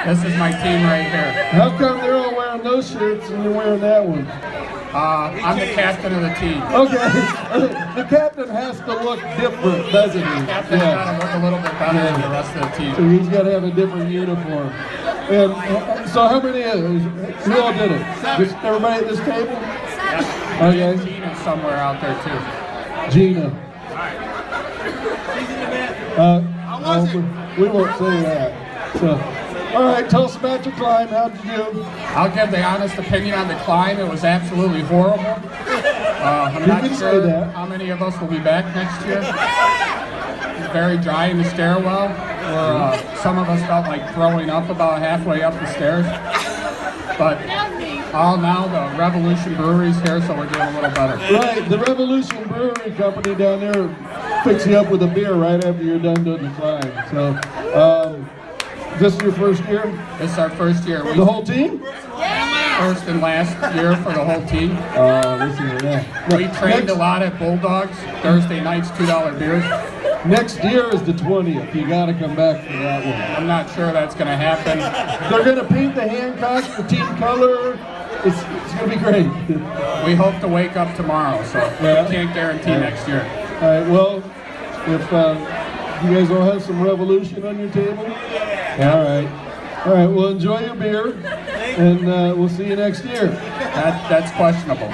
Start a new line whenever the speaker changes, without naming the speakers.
This is my team right here.
How come they're all wearing those shirts and you're wearing that one?
I'm the captain of the team.
Okay, the captain has to look different, doesn't he?
The captain's got to look a little bit better than the rest of the team.
So he's got to have a different uniform. And so how many who all did it? Just everybody at this table?
Yeah.
Okay.
Gina's somewhere out there too.
Gina. We won't say that. So, all right, tell us about your climb. How'd you do?
I'll give the honest opinion on the climb. It was absolutely horrible. I'm not sure how many of us will be back next year. It's very dry in the stairwell. Some of us felt like throwing up about halfway up the stairs. But all now the Revolution Brewery's here, so we're doing a little better.
Right, the Revolution Brewery Company down there picks you up with a beer right after you're done doing the climb. So, is this your first year?
This is our first year.
The whole team?
First and last year for the whole team.
Listen to that.
We trained a lot at Bulldogs. Thursday nights, $2 beers.
Next year is the 20th. You got to come back for that one.
I'm not sure that's going to happen.
They're going to paint the Hancock the team color. It's going to be great.
We hope to wake up tomorrow, so we can't guarantee next year.
All right, well, if you guys all have some Revolution on your table? All right. All right, well, enjoy your beer, and we'll see you next year.
That's questionable.